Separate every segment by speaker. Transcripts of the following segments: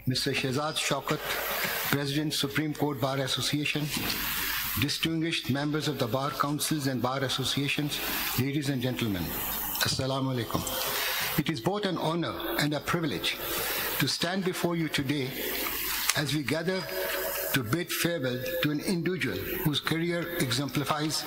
Speaker 1: Mr. Shaukat, President, Supreme Court Bar Association, distinguished members of the Bar Councils and Bar Associations, ladies and gentlemen, Assalamu alaikum. It is both an honor and a privilege to stand before you today as we gather to bid farewell to an individual whose career exemplifies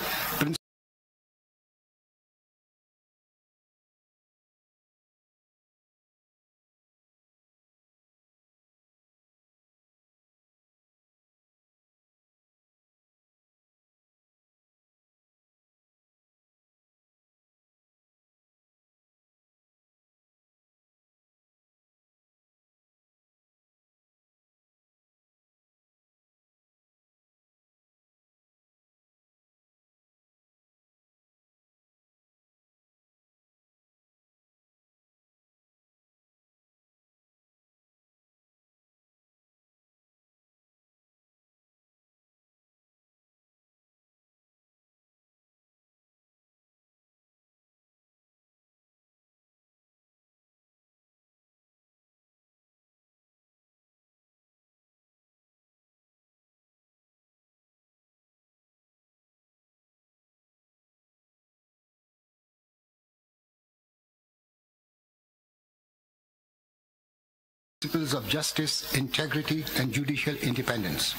Speaker 1: principles of justice, integrity, and judicial independence.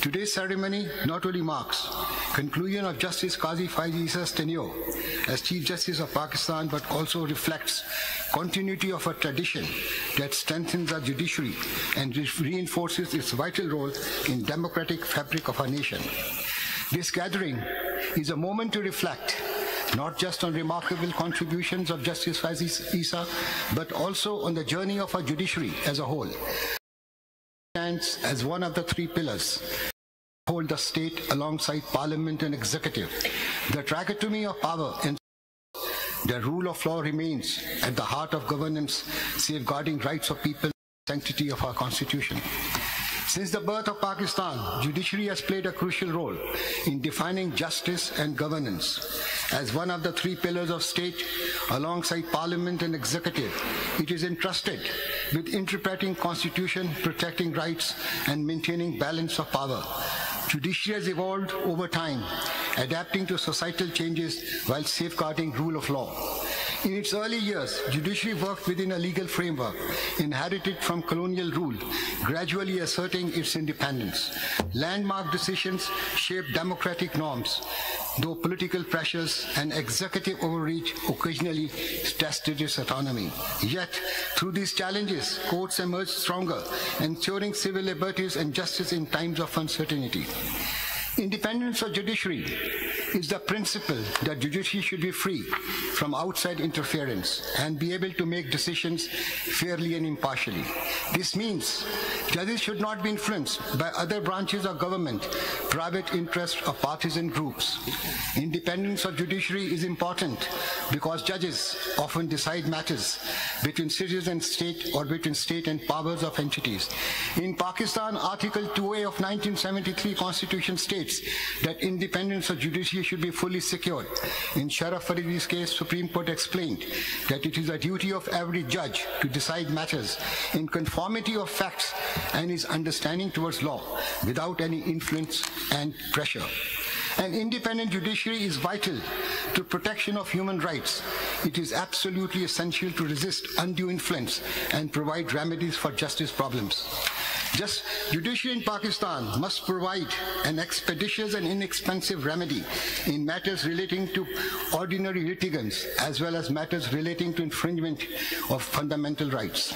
Speaker 1: Today's ceremony not only marks conclusion of Justice Qazi Faez Esa's tenure as Chief Justice of Pakistan, but also reflects continuity of a tradition that strengthens our judiciary and reinforces its vital role in democratic fabric of our nation. This gathering is a moment to reflect not just on remarkable contributions of Justice Faez Esa, but also on the journey of our judiciary as a whole. Stands as one of the three pillars hold the state alongside Parliament and Executive. The trichotomy of power and the rule of law remains at the heart of governance, safeguarding rights of people and sanctity of our Constitution. Since the birth of Pakistan, judiciary has played a crucial role in defining justice and governance. As one of the three pillars of state, alongside Parliament and Executive, it is entrusted with interpreting Constitution, protecting rights, and maintaining balance of power. Judiciary has evolved over time, adapting to societal changes while safeguarding rule of law. In its early years, judiciary worked within a legal framework inherited from colonial rule, gradually asserting its independence. Landmark decisions shaped democratic norms, though political pressures and executive overreach occasionally tested its autonomy. Yet, through these challenges, courts emerged stronger, ensuring civil liberties and justice in times of uncertainty. Independence of judiciary is the principle that judiciary should be free from outside interference and be able to make decisions fairly and impartially. This means judges should not be influenced by other branches of government, private interests, or partisan groups. Independence of judiciary is important because judges often decide matters between citizens and state or between state and powers of entities. In Pakistan, Article 2A of 1973 Constitution states that independence of judiciary should be fully secured. In Sharaf Faridi's case, Supreme Court explained that it is a duty of every judge to decide matters in conformity of facts and his understanding towards law without any influence and pressure. An independent judiciary is vital to protection of human rights. It is absolutely essential to resist undue influence and provide remedies for justice problems. Judiciary in Pakistan must provide an expeditious and inexpensive remedy in matters relating to ordinary litigants as well as matters relating to infringement of fundamental rights.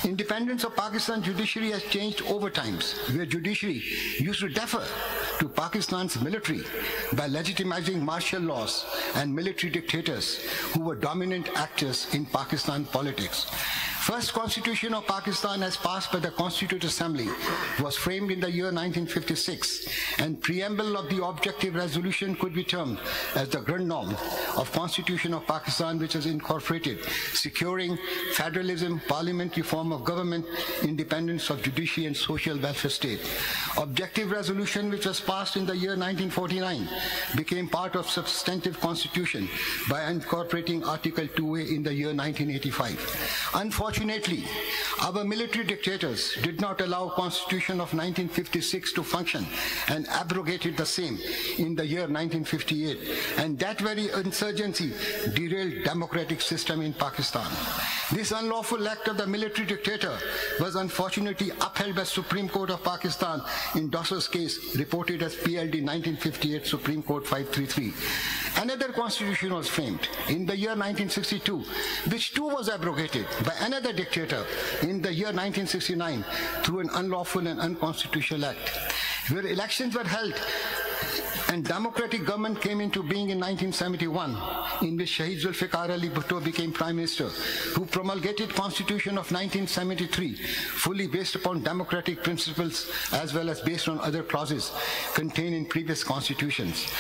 Speaker 1: Independence of Pakistan judiciary has changed over times, where judiciary used to defer to Pakistan's military by legitimizing martial laws and military dictators who were dominant actors in Pakistan politics. First Constitution of Pakistan, as passed by the Constituent Assembly, was framed in the year 1956, and preamble of the objective resolution could be termed as the grand norm of Constitution of Pakistan, which has incorporated securing federalism, parliamentary form of government, independence of judiciary, and social welfare state. Objective resolution, which was passed in the year 1949, became part of substantive constitution by incorporating Article 2A in the year 1985. Unfortunately, Unfortunately, our military dictators did not allow Constitution of 1956 to function and abrogated the same in the year 1958. And that very insurgency derailed democratic system in Pakistan. This unlawful act of the military dictator was unfortunately upheld by Supreme Court of Pakistan in Dawson's case, reported as PLD 1958 Supreme Court 533. Another constitution was framed in the year 1962, which too was abrogated by another dictator in the year 1969 through an unlawful and unconstitutional act, where elections were held and democratic government came into being in 1971, in which Shahid Zulfikar Ali Bhutto became Prime Minister, who promulgated Constitution of 1973, fully based upon democratic principles as well as based on other clauses contained in previous constitutions.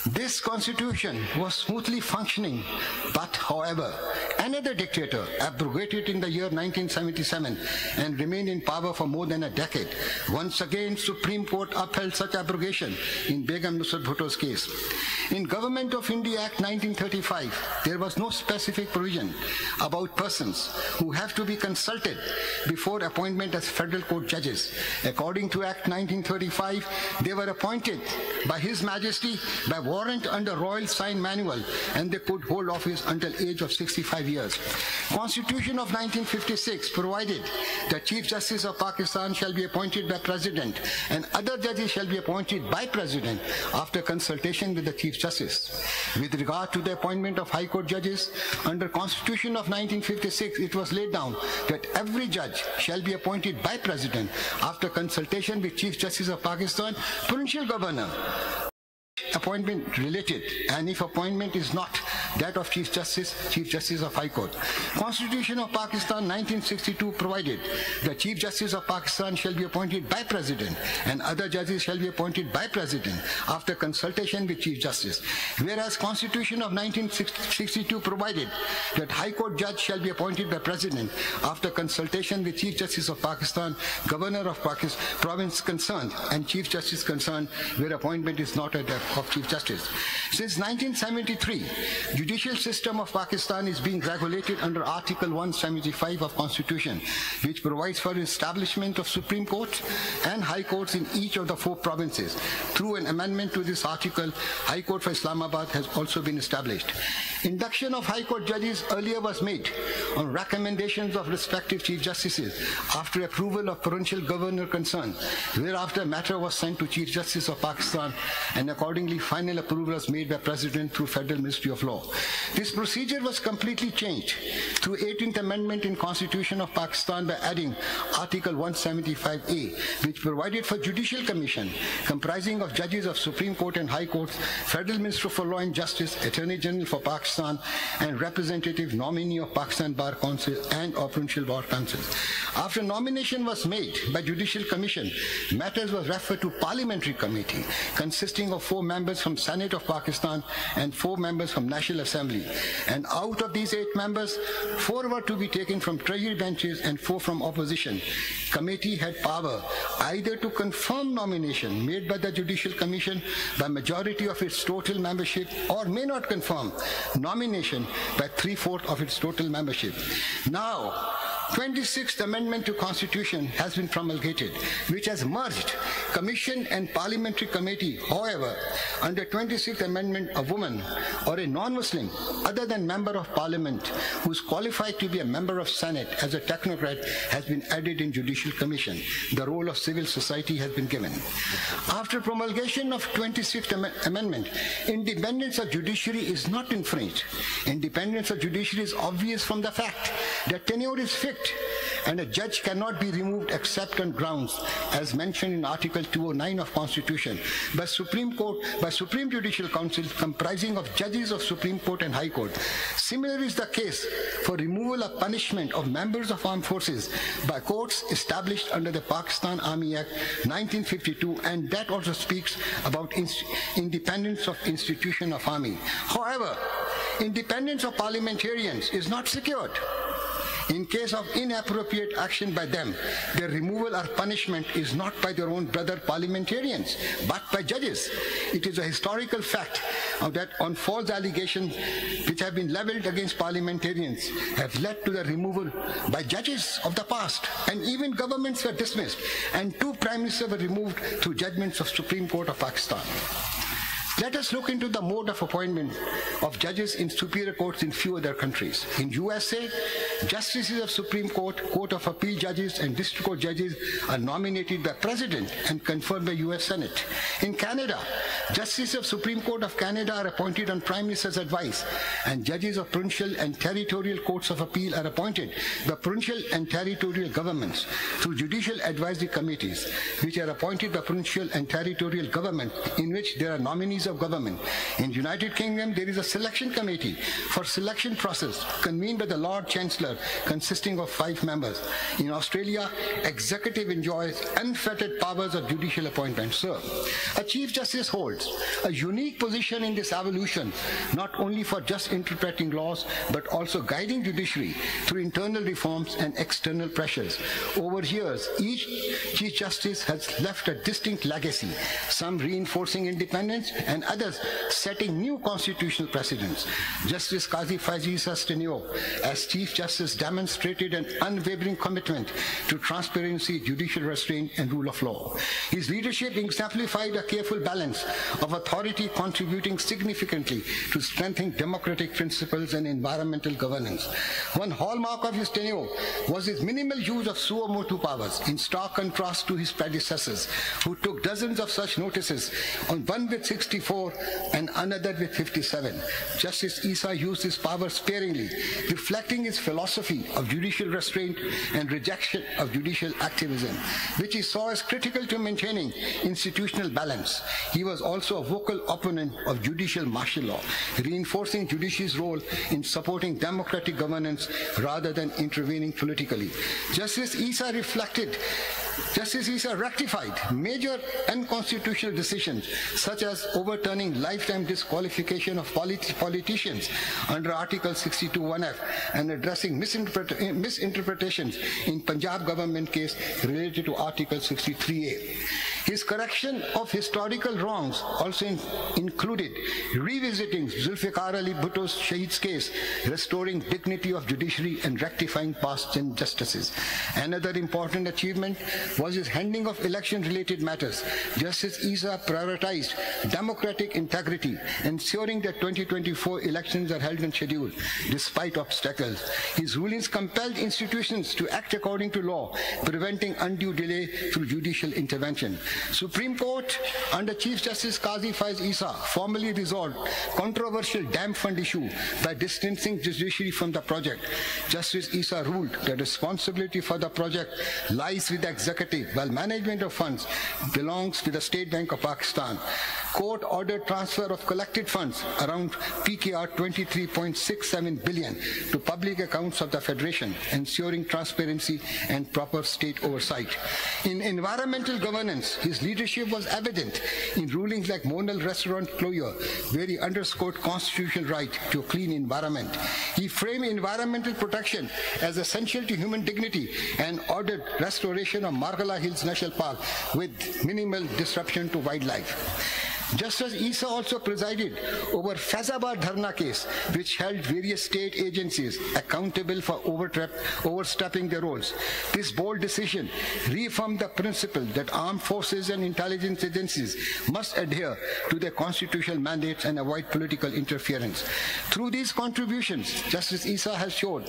Speaker 1: This constitution was smoothly functioning, but however, another dictator abrogated in the year 1977 and remained in power for more than a decade. Once again, Supreme Court upheld such abrogation in Begum Nusrat Bhutto's case. In Government of India Act 1935, there was no specific provision about persons who have to be consulted before appointment as federal court judges. According to Act 1935, they were appointed by His Majesty by warrant under Royal Sign Manual, and they could hold office until age of 65 years. Constitution of 1956 provided that Chief Justice of Pakistan shall be appointed by President and other judges shall be appointed by President after consultation with the Chief Justice. With regard to the appointment of High Court judges, under Constitution of 1956 it was laid down that every judge shall be appointed by President after consultation with Chief Justice of Pakistan, Provincial Governor, appointment related, and if appointment is not that of Chief Justice of High Court. Constitution of Pakistan 1962 provided the Chief Justice of Pakistan shall be appointed by President and other judges shall be appointed by President after consultation with Chief Justice. Whereas Constitution of 1962 provided that High Court judge shall be appointed by President after consultation with Chief Justice of Pakistan, Governor of Pakistan, province concerned, and Chief Justice concerned, where appointment is not at that of Chief Justice. Since 1973, judicial system of Pakistan is being regulated under Article 175 of Constitution, which provides for establishment of Supreme Court and High Courts in each of the 4 provinces. Through an amendment to this article, High Court for Islamabad has also been established. Induction of High Court judges earlier was made on recommendations of respective Chief Justices after approval of provincial governor concerned, whereafter matter was sent to Chief Justice of Pakistan and accordingly final approval was made by President through Federal Ministry of Law. This procedure was completely changed through 18th Amendment in Constitution of Pakistan by adding Article 175A, which provided for Judicial Commission comprising of judges of Supreme Court and High Courts, Federal Minister for Law and Justice, Attorney General for Pakistan, and representative nominee of Pakistan Bar Council and of Provincial Bar Council. After nomination was made by Judicial Commission, matters was referred to Parliamentary Committee consisting of 4 members from Senate of Pakistan and 4 members from National Assembly. And out of these 8 members, 4 were to be taken from Treasury benches and 4 from opposition. Committee had power either to confirm nomination made by the Judicial Commission by majority of its total membership or may not confirm nomination by 3/4 of its total membership. Now, 26th Amendment to Constitution has been promulgated, which has merged Commission and Parliamentary Committee. However, under 26th Amendment, a woman or a non-Muslim other than Member of Parliament who is qualified to be a Member of Senate as a technocrat has been added in Judicial Commission. The role of civil society has been given. After promulgation of 26th Amendment, independence of judiciary is not infringed. Independence of judiciary is obvious from the fact that tenure is fixed and a judge cannot be removed except on grounds as mentioned in Article 209 of Constitution by Supreme Judicial Council comprising of judges of Supreme Court and High Court. Similar is the case for removal of punishment of members of armed forces by courts established under the Pakistan Army Act 1952, and that also speaks about independence of institution of army. However, independence of parliamentarians is not secured. In case of inappropriate action by them, their removal or punishment is not by their own brother parliamentarians, but by judges. It is a historical fact that on false allegations which have been leveled against parliamentarians have led to the removal by judges of the past, and even governments were dismissed, and 2 prime ministers were removed through judgments of Supreme Court of Pakistan. Let us look into the mode of appointment of judges in superior courts in few other countries. In USA, justices of Supreme Court, Court of Appeal judges, and District Court judges are nominated by President and confirmed by US Senate. In Canada, justices of Supreme Court of Canada are appointed on Prime Minister's advice, and judges of provincial and territorial courts of appeal are appointed by provincial and territorial governments through judicial advisory committees, which are appointed by provincial and territorial government, in which there are nominees of government. In United Kingdom, there is a selection committee for selection process convened by the Lord Chancellor, consisting of 5 members. In Australia, executive enjoys unfettered powers of judicial appointment. So, a Chief Justice holds a unique position in this evolution, not only for just interpreting laws, but also guiding judiciary through internal reforms and external pressures. Over years, each Chief Justice has left a distinct legacy, some reinforcing independence and others setting new constitutional precedents. Justice Qazi Faez Esa's tenure as Chief Justice demonstrated an unwavering commitment to transparency, judicial restraint, and rule of law. His leadership exemplified a careful balance of authority, contributing significantly to strengthening democratic principles and environmental governance. One hallmark of his tenure was his minimal use of suo motu powers, in stark contrast to his predecessors, who took dozens of such notices, on one with 64 and another with 57. Justice Esa used his power sparingly, reflecting his philosophy of judicial restraint and rejection of judicial activism, which he saw as critical to maintaining institutional balance. He was also a vocal opponent of judicial martial law, reinforcing judiciary's role in supporting democratic governance rather than intervening politically. Justice Esa rectified major unconstitutional decisions, such as overturning lifetime disqualification of politicians under Article 62(1)(f) and addressing misinterpretations in Punjab government case related to Article 63A. His correction of historical wrongs also included revisiting Zulfikar Ali Bhutto's Shahid's case, restoring dignity of judiciary and rectifying past injustices. Another important achievement was his handling of election-related matters. Justice Esa prioritized democratic integrity, ensuring that 2024 elections are held on schedule despite obstacles. His rulings compelled institutions to act according to law, preventing undue delay through judicial intervention. Supreme Court, under Chief Justice Qazi Faez Esa, formally resolved controversial dam fund issue by distancing judiciary from the project. Justice Esa ruled that responsibility for the project lies with the executive, while management of funds belongs to the State Bank of Pakistan. Court ordered transfer of collected funds, around PKR 23.67 billion, to public accounts of the Federation, ensuring transparency and proper state oversight. In environmental governance, his leadership was evident in rulings like Monal restaurant closure, where he underscored constitutional right to a clean environment. He framed environmental protection as essential to human dignity and ordered restoration of Margala Hills National Park with minimal disruption to wildlife. Justice Esa also presided over Faizabad Dharna case, which held various state agencies accountable for overstepping their roles. This bold decision reaffirmed the principle that armed forces and intelligence agencies must adhere to their constitutional mandates and avoid political interference. Through these contributions, Justice Esa has shown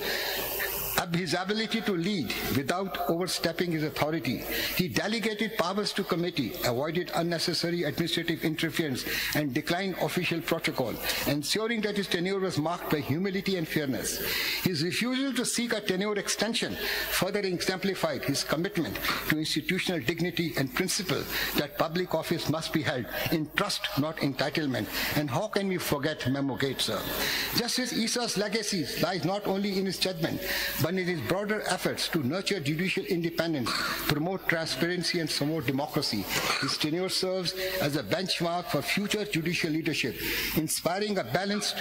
Speaker 1: his ability to lead without overstepping his authority. He delegated powers to committee, avoided unnecessary administrative interference, and declined official protocol, ensuring that his tenure was marked by humility and fairness. His refusal to seek a tenure extension further exemplified his commitment to institutional dignity and principle that public office must be held in trust, not entitlement. And how can we forget Memo Gates, sir? Justice Esa's legacy lies not only in his judgment, but in his broader efforts to nurture judicial independence, promote transparency, and promote democracy. His tenure serves as a benchmark for future judicial leadership, inspiring a balanced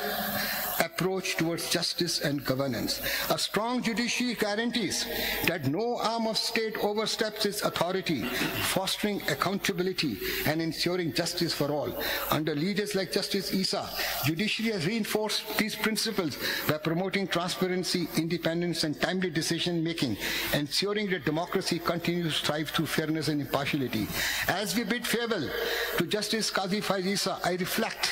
Speaker 1: approach towards justice and governance. A strong judiciary guarantees that no arm of state oversteps its authority, fostering accountability and ensuring justice for all. Under leaders like Justice Esa, judiciary has reinforced these principles by promoting transparency, independence and timely decision-making, ensuring that democracy continues to thrive through fairness and impartiality. As we bid farewell to Justice Qazi Faez Esa, I reflect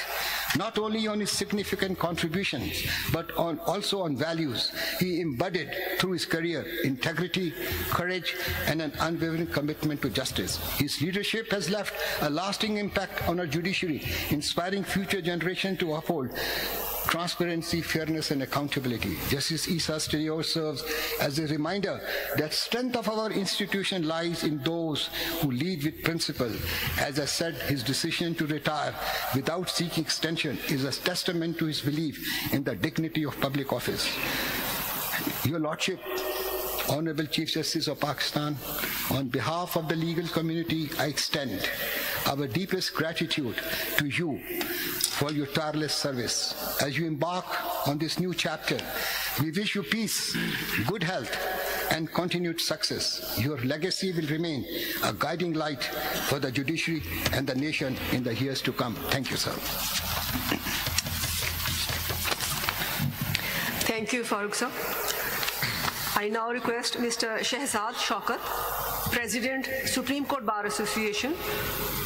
Speaker 1: not only on his significant contributions, but also on values he embodied through his career: integrity, courage, and an unwavering commitment to justice. His leadership has left a lasting impact on our judiciary, inspiring future generations to uphold transparency, fairness, and accountability. Justice Esa's tenure serves as a reminder that strength of our institution lies in those who lead with principle. As I said, his decision to retire without seeking extension is a testament to his belief in the dignity of public office. Your Lordship, Honorable Chief Justice of Pakistan, on behalf of the legal community, I extend our deepest gratitude to you for your tireless service. As you embark on this new chapter, we wish you peace, good health, and continued success. Your legacy will remain a guiding light for the judiciary and the nation in the years to come. Thank you, sir.
Speaker 2: Thank you, Farooq sir. I now request Mr. Shahzad Shaukat, President, Supreme Court Bar Association,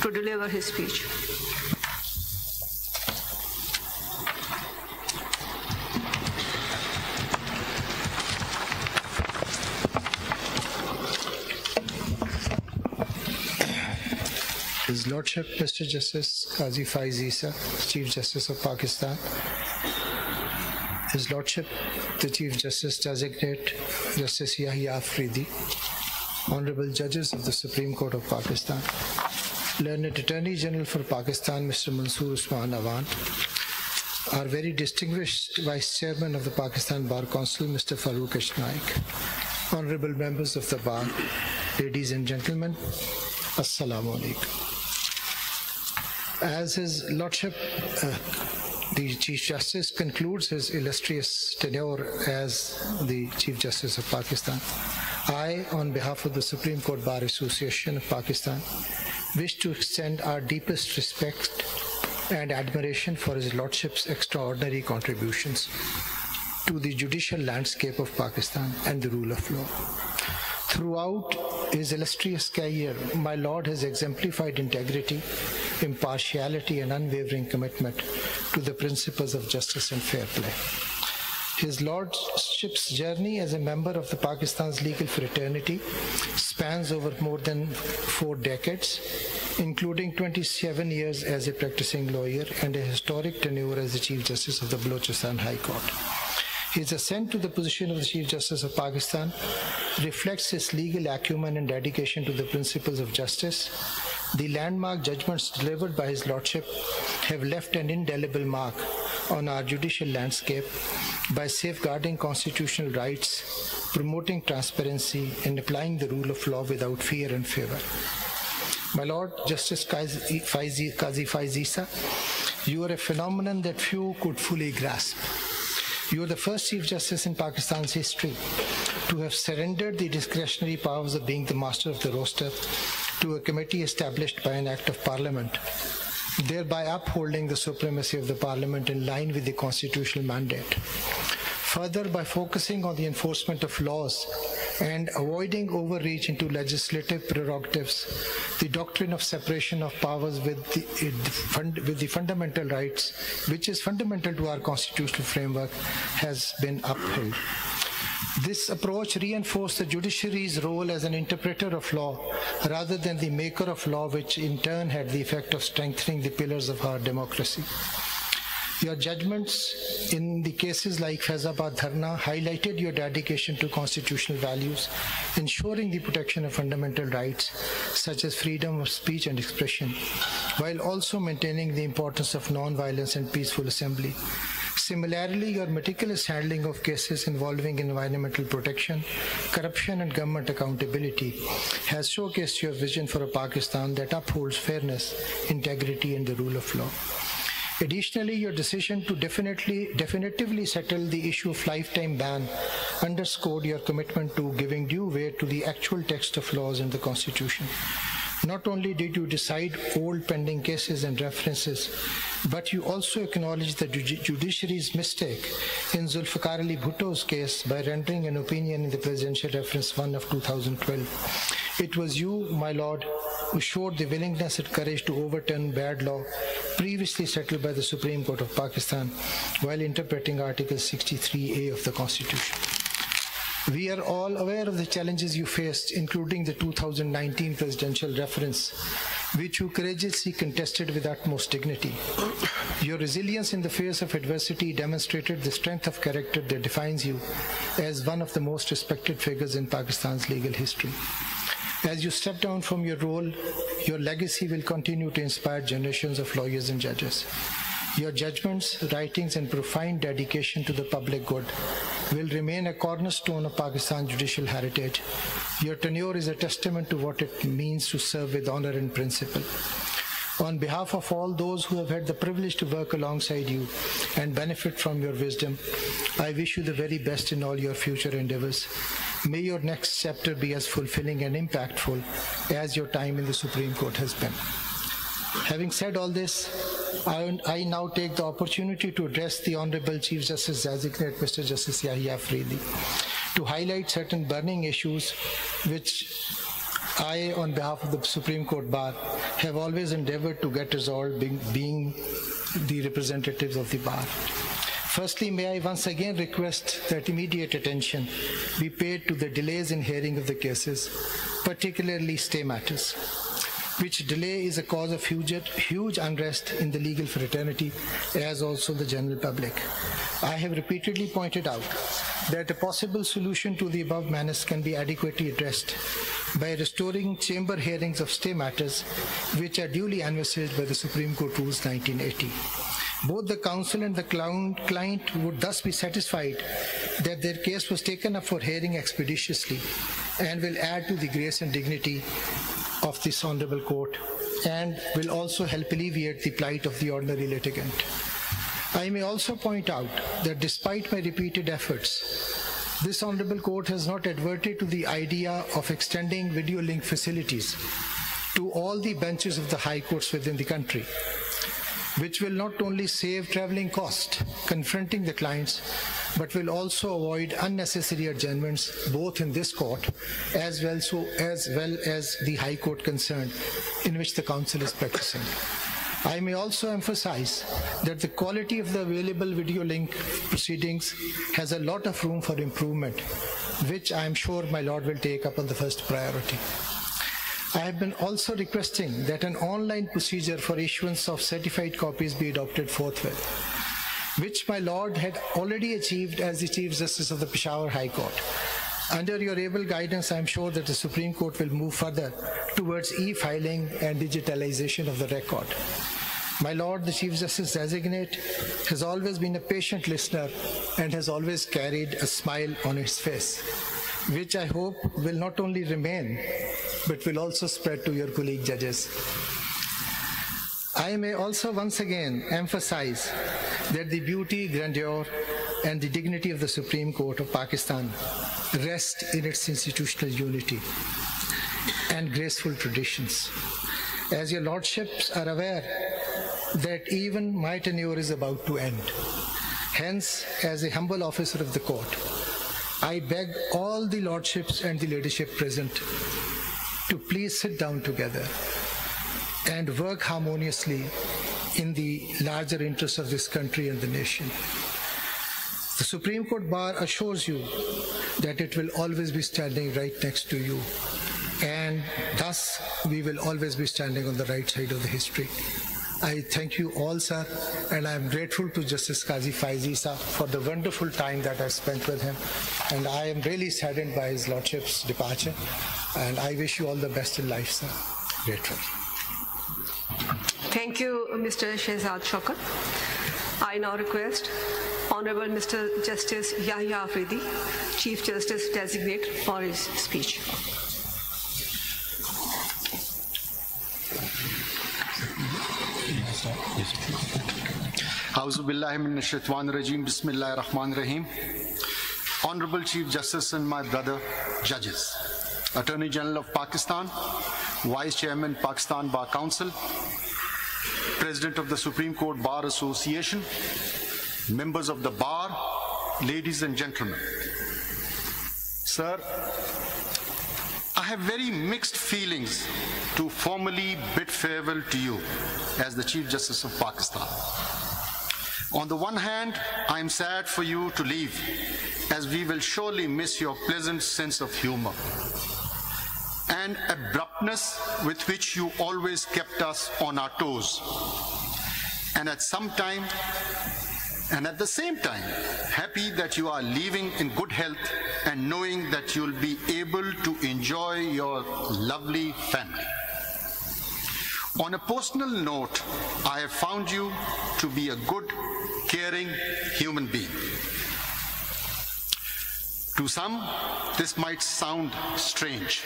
Speaker 2: to deliver his speech.
Speaker 3: His Lordship, Mr. Justice Qazi Faez Esa, Chief Justice of Pakistan. His Lordship, the Chief Justice Designate, Justice Yahya Afridi, Honorable Judges of the Supreme Court of Pakistan, Learned Attorney General for Pakistan, Mr. Mansoor Usman Awan, our very distinguished Vice Chairman of the Pakistan Bar Council, Mr. Farooq Naik, Honorable Members of the Bar, ladies and gentlemen, Assalamu Alaikum. As His Lordship, the Chief Justice concludes his illustrious tenure as the Chief Justice of Pakistan, I, on behalf of the Supreme Court Bar Association of Pakistan, wish to extend our deepest respect and admiration for His Lordship's extraordinary contributions to the judicial landscape of Pakistan and the rule of law. Throughout his illustrious career, my Lord has exemplified integrity, impartiality, and unwavering commitment to the principles of justice and fair play. His Lordship's journey as a member of the Pakistan's legal fraternity spans over more than 4 decades, including 27 years as a practicing lawyer and a historic tenure as the Chief Justice of the Balochistan High Court. His ascent to the position of the Chief Justice of Pakistan reflects his legal acumen and dedication to the principles of justice. The landmark judgments delivered by His Lordship have left an indelible mark on our judicial landscape by safeguarding constitutional rights, promoting transparency, and applying the rule of law without fear and favor. My Lord, Justice Qazi Faez Esa, you are a phenomenon that few could fully grasp. You are the first Chief Justice in Pakistan's history to have surrendered the discretionary powers of being the master of the roster to a committee established by an Act of Parliament, thereby upholding the supremacy of the Parliament in line with the constitutional mandate. Further, by focusing on the enforcement of laws and avoiding overreach into legislative prerogatives, the doctrine of separation of powers with the fundamental rights, which is fundamental to our constitutional framework, has been upheld. This approach reinforced the judiciary's role as an interpreter of law rather than the maker of law, which in turn had the effect of strengthening the pillars of our democracy. Your judgments in the cases like Faizabad Dharna highlighted your dedication to constitutional values, ensuring the protection of fundamental rights such as freedom of speech and expression, while also maintaining the importance of non-violence and peaceful assembly. Similarly, your meticulous handling of cases involving environmental protection, corruption, and government accountability has showcased your vision for a Pakistan that upholds fairness, integrity, and the rule of law. Additionally, your decision to definitively settle the issue of lifetime ban underscored your commitment to giving due weight to the actual text of laws in the Constitution. Not only did you decide old pending cases and references, but you also acknowledged the judiciary's mistake in Zulfikar Ali Bhutto's case by rendering an opinion in the Presidential Reference 1 of 2012. It was you, my lord, who showed the willingness and courage to overturn bad law previously settled by the Supreme Court of Pakistan while interpreting Article 63A of the Constitution. We are all aware of the challenges you faced, including the 2019 presidential reference, which you courageously contested with utmost dignity. Your resilience in the face of adversity demonstrated the strength of character that defines you as one of the most respected figures in Pakistan's legal history. As you step down from your role, your legacy will continue to inspire generations of lawyers and judges. Your judgments, writings, and profound dedication to the public good will remain a cornerstone of Pakistan's judicial heritage. Your tenure is a testament to what it means to serve with honor and principle. On behalf of all those who have had the privilege to work alongside you and benefit from your wisdom, I wish you the very best in all your future endeavors. May your next chapter be as fulfilling and impactful as your time in the Supreme Court has been. Having said all this, I now take the opportunity to address the Honorable Chief Justice Designate, Mr. Justice Yahya Afridi, to highlight certain burning issues which I, on behalf of the Supreme Court Bar, have always endeavored to get resolved, being the representatives of the Bar. Firstly, may I once again request that immediate attention be paid to the delays in hearing of the cases, particularly stay matters, which delay is a cause of huge unrest in the legal fraternity as also the general public. I have repeatedly pointed out that a possible solution to the above menace can be adequately addressed by restoring chamber hearings of stay matters which are duly envisaged by the Supreme Court Rules 1980. Both the counsel and the client would thus be satisfied that their case was taken up for hearing expeditiously and will add to the grace and dignity of this Honorable Court and will also help alleviate the plight of the ordinary litigant. I may also point out that despite my repeated efforts, this Honorable Court has not adverted to the idea of extending video link facilities to all the benches of the high courts within the country, which will not only save traveling cost confronting the clients, but will also avoid unnecessary adjournments both in this court as well as the High Court concerned in which the counsel is practicing. I may also emphasize that the quality of the available video link proceedings has a lot of room for improvement, which I am sure my Lord will take up on the first priority. I have been also requesting that an online procedure for issuance of certified copies be adopted forthwith, which my Lord had already achieved as the Chief Justice of the Peshawar High Court. Under your able guidance, I am sure that the Supreme Court will move further towards e-filing and digitalization of the record. My Lord, the Chief Justice Designate, has always been a patient listener and has always carried a smile on his face, which I hope will not only remain, but will also spread to your colleague judges. I may also once again emphasize that the beauty, grandeur, and the dignity of the Supreme Court of Pakistan rest in its institutional unity and graceful traditions. As your lordships are aware that even my tenure is about to end. Hence, as a humble officer of the court, I beg all the lordships and the leadership present to please sit down together and work harmoniously in the larger interests of this country and the nation. The Supreme Court Bar assures you that it will always be standing right next to you, and thus we will always be standing on the right side of the history. I thank you all, sir, and I am grateful to Justice Qazi Faez Esa for the wonderful time that I spent with him, and I am really saddened by his lordship's departure, and I wish you all the best in life, sir. Grateful.
Speaker 2: Thank you, Mr. Shehzad Shaukat. I now request Honorable Mr. Justice Yahya Afridi, Chief Justice Designate, for his speech.
Speaker 4: A'udhu billahi minash shaitanir rajim. Bismillahir Rahmanir Rahim. Honorable Chief Justice and my brother judges, Attorney General of Pakistan, Vice Chairman Pakistan Bar Council, President of the Supreme Court Bar Association, members of the bar, ladies and gentlemen. Sir, I have very mixed feelings to formally bid farewell to you as the Chief Justice of Pakistan. On the one hand, I am sad for you to leave, as we will surely miss your pleasant sense of humor and abruptness with which you always kept us on our toes. And at the same time, happy that you are leaving in good health and knowing that you'll be able to enjoy your lovely family. On a personal note, I have found you to be a good, caring human being. To some, this might sound strange,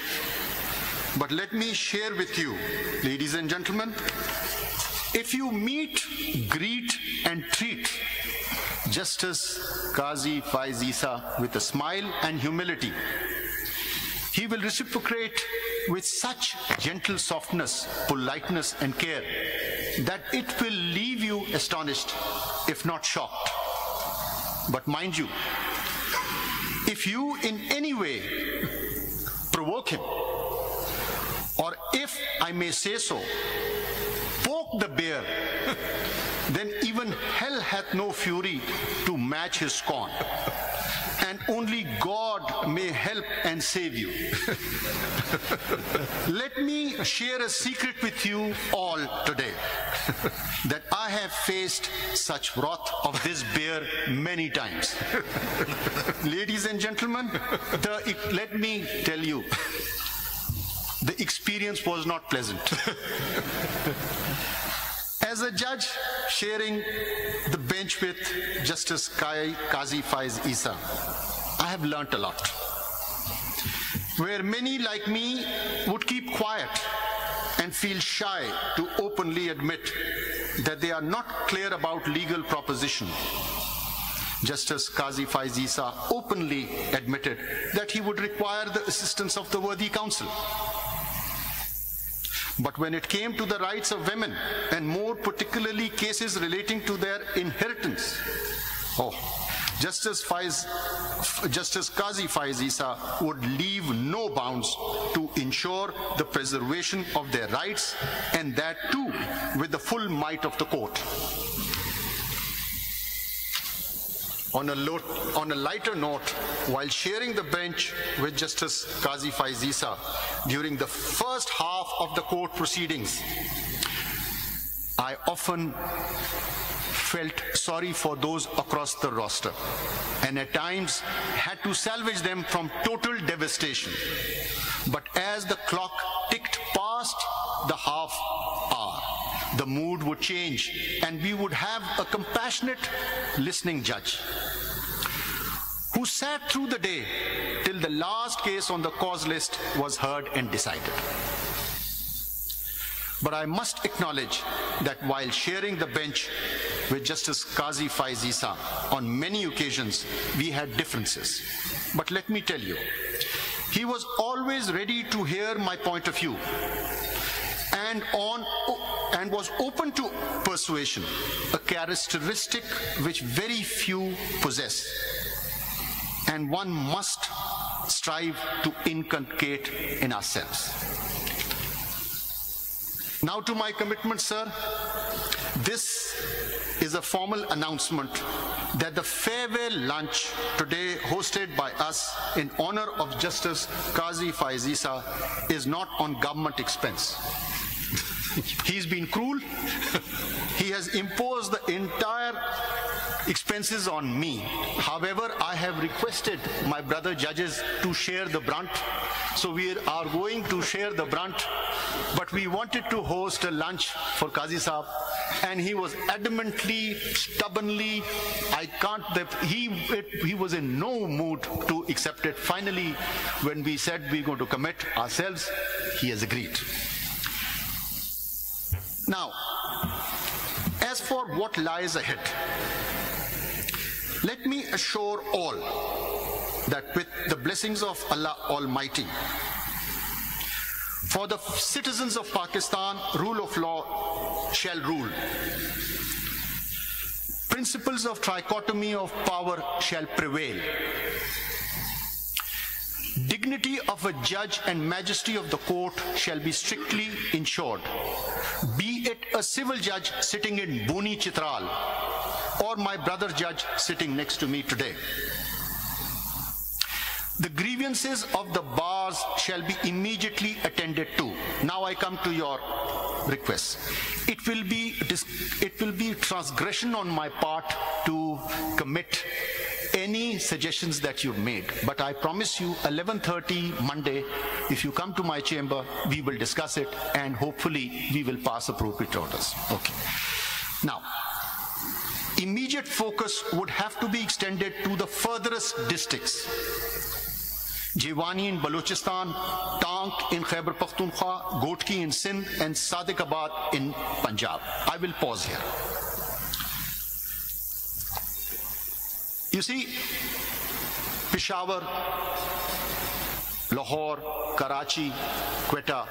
Speaker 4: but let me share with you, ladies and gentlemen, if you meet, greet and treat Justice Qazi Faez Esa with a smile and humility, he will reciprocate with such gentle softness, politeness and care that it will leave you astonished, if not shocked. But mind you, if you in any way provoke him, or if I may say so, poke the bear, then even hell hath no fury to match his scorn. And only God may help and save you. Let me share a secret with you all today, that I have faced such wrath of this bear many times. Ladies and gentlemen, let me tell you, the experience was not pleasant. As a judge sharing the bench with Justice Qazi Faez Esa, I have learnt a lot. Where many like me would keep quiet and feel shy to openly admit that they are not clear about legal proposition, Justice Qazi Faez Esa openly admitted that he would require the assistance of the worthy counsel. But when it came to the rights of women, and more particularly cases relating to their inheritance, Justice Qazi Faez Esa would leave no bounds to ensure the preservation of their rights, and that too with the full might of the court. On a lighter note, while sharing the bench with Justice Qazi Faez Esa during the first half of the court proceedings, I often felt sorry for those across the roster, and at times had to salvage them from total devastation. But as the clock ticked past the half hour, the mood would change, and we would have a compassionate listening judge who sat through the day till the last case on the cause list was heard and decided. But I must acknowledge that while sharing the bench with Justice Qazi Faez Esa, on many occasions we had differences. But let me tell you, he was always ready to hear my point of view, and was open to persuasion, a characteristic which very few possess, and one must strive to inculcate in ourselves. Now to my commitment, sir. This is a formal announcement that the farewell lunch today hosted by us in honor of Justice Qazi Faez Esa is not on government expense. He's been cruel. He has imposed the entire expenses on me. However, I have requested my brother judges to share the brunt. So we are going to share the brunt. But we wanted to host a lunch for Qazi Saab, and he was adamantly, stubbornly, he was in no mood to accept it. Finally, when we said we're going to commit ourselves, he has agreed. Now, as for what lies ahead, let me assure all that with the blessings of Allah Almighty, for the citizens of Pakistan, rule of law shall rule. Principles of trichotomy of power shall prevail. Dignity of a judge and majesty of the court shall be strictly ensured, be it a civil judge sitting in Buni Chitral or my brother judge sitting next to me today. The grievances of the bars shall be immediately attended to. Now I come to your request. It will be transgression on my part to commit any suggestions that you've made. But I promise you, 11:30 Monday, if you come to my chamber, we will discuss it and hopefully we will pass appropriate orders. Okay. Now, immediate focus would have to be extended to the furthest districts. Jiwani in Balochistan, Tank in Khyber Pakhtunkhwa, Gotki in Sindh, and Sadiqabad in Punjab. I will pause here. You see, Peshawar, Lahore, Karachi, Quetta,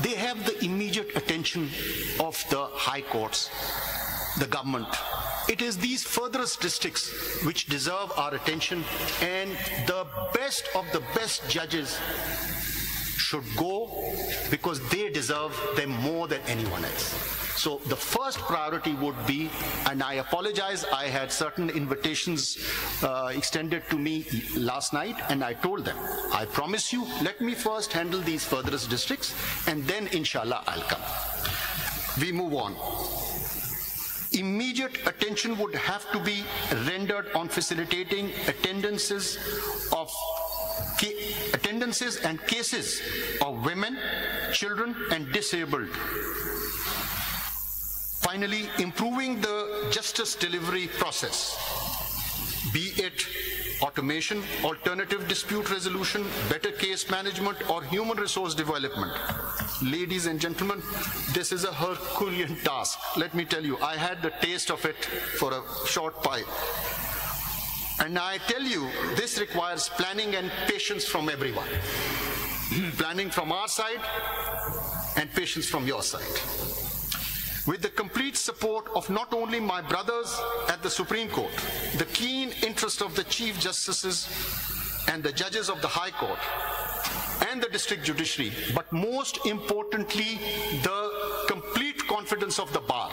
Speaker 4: they have the immediate attention of the high courts, the government. It is these furthest districts which deserve our attention, and the best of the best judges should go because they deserve them more than anyone else. So the first priority would be, and I apologize, I had certain invitations extended to me last night, and I told them, I promise you, let me first handle these furthest districts, and then inshallah I'll come. We move on. Immediate attention would have to be rendered on facilitating attendances and cases of women, children, and disabled. Finally, improving the justice delivery process, be it automation, alternative dispute resolution, better case management, or human resource development. Ladies and gentlemen, this is a Herculean task. Let me tell you, I had the taste of it for a short while. And I tell you, this requires planning and patience from everyone. Planning from our side and patience from your side. With the complete support of not only my brothers at the Supreme Court, the keen interest of the Chief Justices and the judges of the High Court and the District Judiciary, but most importantly, the complete confidence of the Bar.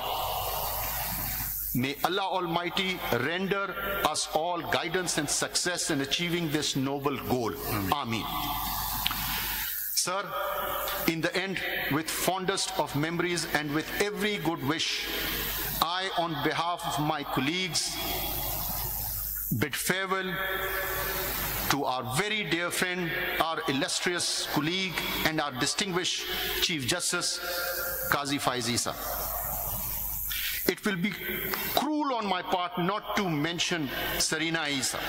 Speaker 4: May Allah Almighty render us all guidance and success in achieving this noble goal. Ameen. Sir, in the end, with fondest of memories and with every good wish, I, on behalf of my colleagues, bid farewell to our very dear friend, our illustrious colleague, and our distinguished Chief Justice, Qazi Faez Esa. It will be cruel on my part not to mention Sarina Esa,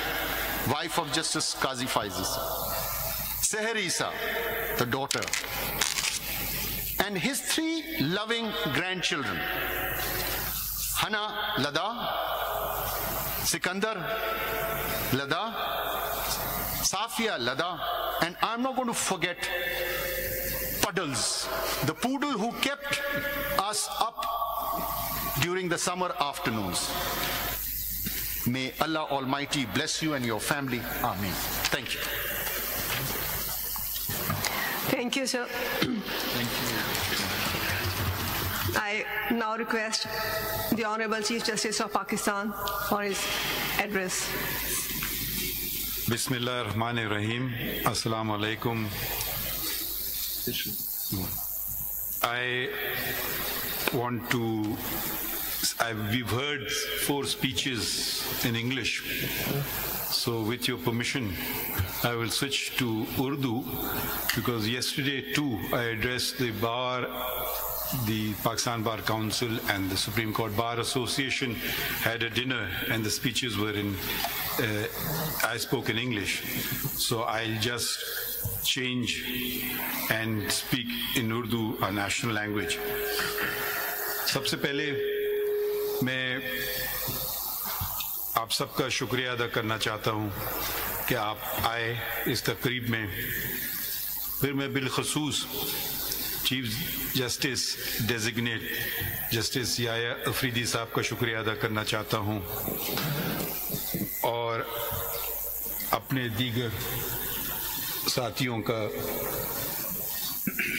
Speaker 4: wife of Justice Qazi Faez Esa, Seher Esa, the daughter, and his 3 loving grandchildren, Hana Lada, Sikandar Lada, Safia Lada, and I'm not going to forget Puddles, the poodle who kept us up during the summer afternoons. May Allah Almighty bless you and your family. Ameen. Thank you.
Speaker 2: Thank you, sir.
Speaker 4: Thank you.
Speaker 2: I now request the Honorable Chief Justice of Pakistan for his address.
Speaker 5: Bismillah ar-Rahman ar-Rahim. Assalamu alaikum. We've heard 4 speeches in English. So with your permission, I will switch to Urdu, because yesterday too I addressed the Bar, the Pakistan Bar Council and the Supreme Court Bar Association had a dinner, and the speeches were in, I spoke in English. So I'll just change and speak in Urdu, our national language. सबसे पहले میں آپ سب کا شکریہ ادا کرنا چاہتا ہوں کہ آپ آئے اس تقریب میں. پھر میں بالخصوص chief justice designate justice Yahya Afridi صاحب کا شکریہ ادا کرنا چاہتا ہوں اور اپنے دیگر ساتھیوں کا،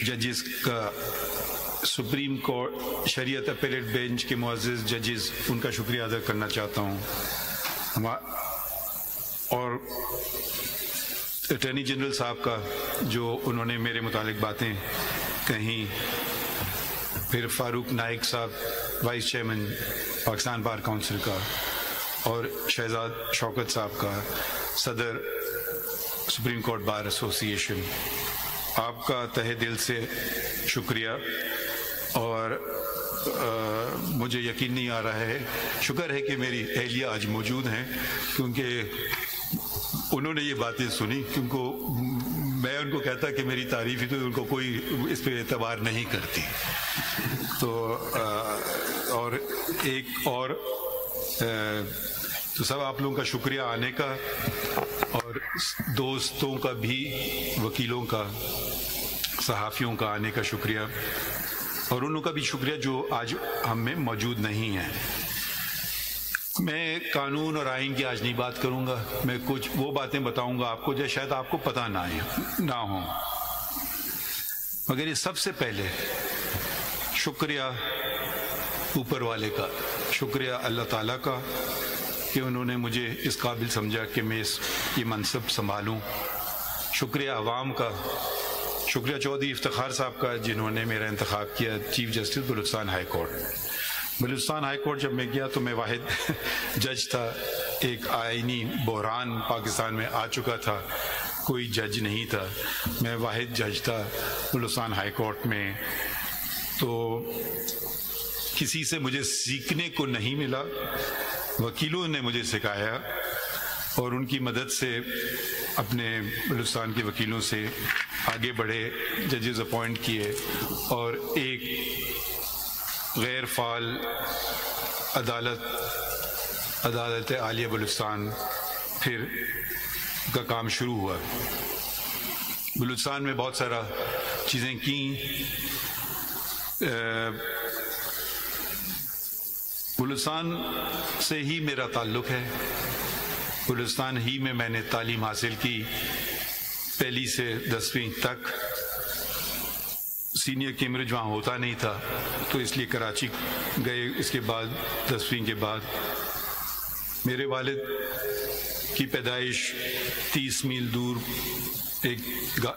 Speaker 5: ججز کا، سپریم کورٹ شریعت اپیلیٹ بینچ کے معزز ججز، ان کا شکریہ ادا کرنا چاہتا ہوں، اور اٹارنی جنرل صاحب کا جو انہوں نے میرے متعلق باتیں کہیں، پھر فاروق نائک صاحب vice chairman Pakistan bar council کا، اور شہزاد شوکت صاحب کا صدر سپریم کورٹ بار ایسوسی ایشن. آپ کا تہہ دل سے شکریہ، اور مجھے یقین نہیں آ رہا ہے، شکر ہے کہ میری اہلیہ آج موجود ہیں، کیونکہ انہوں نے یہ باتیں سنی، کیونکہ میں ان کو کہتا کہ میری تعریف ہی تو ان کو کوئی اس پہ اعتبار نہیں کرتی. تو اور ایک اور تو سب آپ لوگوں کا شکریہ آنے کا، اور دوستوں کا بھی، وکیلوں کا، صحافیوں کا آنے کا شکریہ، اور ان لوگوں کا بھی شکریہ جو آج ہم میں موجود نہیں ہیں. میں قانون اور آئین کی آج نہیں بات کروں گا، میں کچھ وہ باتیں بتاؤں گا آپ کو جو شاید آپ کو پتہ نہ ہوں، مگر یہ سب سے پہلے شکریہ اوپر والے کا، شکریہ اللہ تعالیٰ کا کہ انہوں نے مجھے اس قابل سمجھا کہ میں یہ منصب سنبھالوں. شکریہ عوام کا، شکریہ چودھری افتخار صاحب کا جنہوں نے میرا انتخاب کیا chief justice Balochistan high court. Balochistan high court جب میں گیا تو میں واحد جج تھا، ایک آئینی بحران پاکستان میں آ چکا تھا، کوئی جج نہیں تھا، میں واحد جج تھا بلوچستان ہائی کورٹ میں. تو کسی سے مجھے سیکھنے کو نہیں ملا، وکیلوں نے مجھے سکھایا، اور ان کی مدد سے اپنے بلوچستان کے وکیلوں سے آگے بڑھے، ججز اپوائنٹ کیے، اور ایک غیر فعال عدالت عالیہ بلوچستان پھر کا کام شروع ہوا. بلوچستان میں بہت سارا چیزیں کیں. بلوچستان سے ہی میرا تعلق ہے، بلوچستان ہی میں میں نے تعلیم حاصل کی، پہلی سے 10ویں تک. سینئر کیمبرج وہاں ہوتا نہیں تھا تو اس لیے کراچی گئے. اس کے بعد 10ویں کے بعد میرے والد کی پیدائش 30 میل دور ایک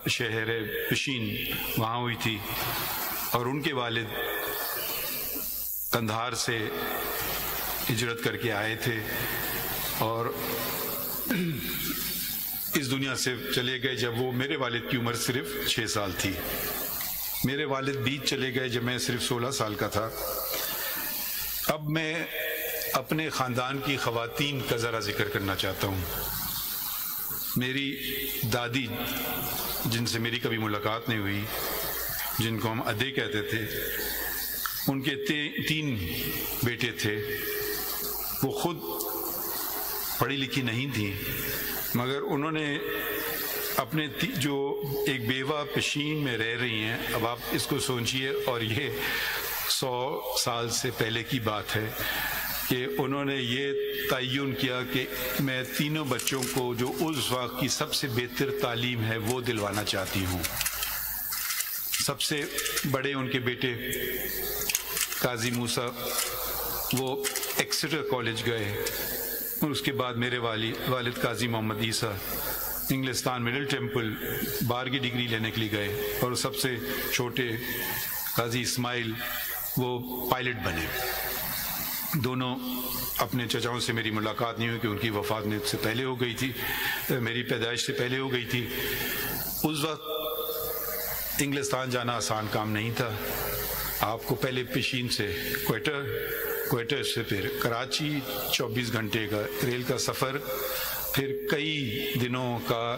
Speaker 5: شہر ہے پشین، وہاں ہوئی تھی، اور ان کے والد قندھار سے ہجرت کر کے آئے تھے اور اس دنیا سے چلے گئے جب وہ میرے والد کی عمر صرف 6 سال تھی. میرے والد بیچ چلے گئے جب میں صرف 16 سال کا تھا. اب میں اپنے خاندان کی خواتین کا ذرا ذکر کرنا چاہتا ہوں. میری دادی جن سے میری کبھی ملاقات نہیں ہوئی، جن کو ہم ادے کہتے تھے، ان کے 3 بیٹے تھے. وہ خود پڑھی لکھی نہیں تھیں، مگر انہوں نے اپنے جو ایک بیوہ پشین میں رہ رہی ہیں، اب آپ اس کو سوچئے، اور یہ 100 سال سے پہلے کی بات ہے کہ انہوں نے یہ تعین کیا کہ میں تینوں بچوں کو جو اس وقت کی سب سے بہتر تعلیم ہے وہ دلوانا چاہتی ہوں. سب سے بڑے ان کے بیٹے قاضی موسیٰ وہ ایکسیٹر کالج گئے، اور اس کے بعد میرے والد قاضی محمد عیسیٰ انگلستان مڈل ٹیمپل بار کی ڈگری لینے کے لیے گئے، اور سب سے چھوٹے قاضی اسماعیل وہ پائلٹ بنے. دونوں اپنے چچاؤں سے میری ملاقات نہیں ہوئی کہ ان کی وفات میں سے پہلے ہو گئی تھی، میری پیدائش سے پہلے ہو گئی تھی. اس وقت انگلستان جانا آسان کام نہیں تھا. آپ کو پہلے پشین سے کوئٹہ سے پھر کراچی، 24 گھنٹے کا ریل کا سفر، پھر کئی دنوں کا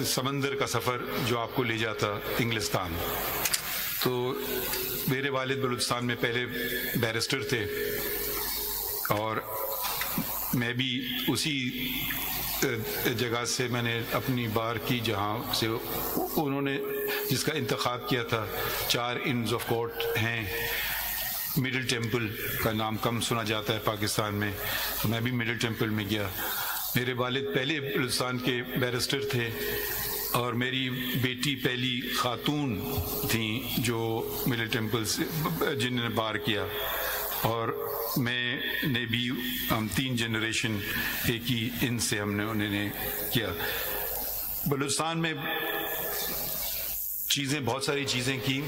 Speaker 5: سمندر کا سفر جو آپ کو لے جاتا انگلستان. تو میرے والد بلوچستان میں پہلے بیرسٹر تھے اور میں بھی اسی جگہ سے میں نے اپنی بار کی جہاں سے انہوں نے جس کا انتخاب کیا تھا. 4 انڈز آف کورٹ ہیں. مڈل ٹیمپل کا نام کم سنا جاتا ہے پاکستان میں, تو میں بھی مڈل ٹیمپل میں گیا. میرے والد پہلے بلوچستان کے بیرسٹر تھے اور میری بیٹی پہلی خاتون تھیں جو مڈل ٹیمپل سے جنہوں نے بار کیا, اور میں نے بھی ہم 3 جنریشن ایک ہی ان سے ہم نے انہوں نے کیا. بلوچستان میں بہت ساری چیزیں کی.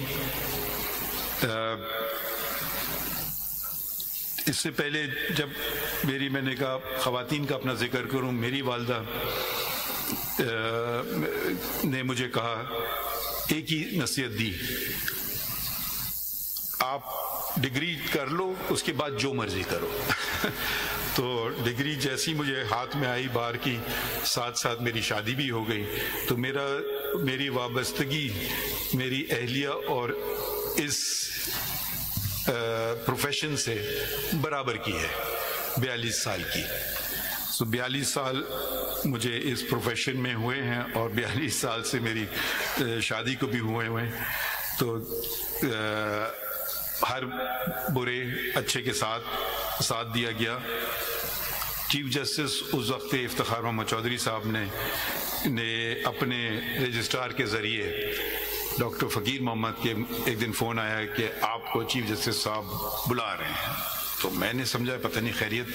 Speaker 5: اس سے پہلے جب میں نے کہا خواتین کا اپنا ذکر کروں, میری والدہ نے مجھے کہا ایک ہی نصیحت دی, آپ ڈگری کر لو اس کے بعد جو مرضی کرو. تو ڈگری جیسی مجھے ہاتھ میں آئی بار کی, ساتھ ساتھ میری شادی بھی ہو گئی. تو میری وابستگی میری اہلیہ اور اس پروفیشن سے برابر کی ہے, 42 سال کی. 42 سال مجھے اس پروفیشن میں ہوئے ہیں اور 42 سال سے میری شادی کو بھی ہوئے ہیں. تو ہر برے اچھے کے ساتھ دیا گیا. چیف جسٹس اس وقت افتخار محمد چودھری صاحب نے اپنے رجسٹرار کے ذریعے ڈاکٹر فقیر محمد کے ایک دن فون آیا کہ آپ کو چیف جسٹس صاحب بلا رہے ہیں. تو میں نے سمجھا پتہ نہیں خیریت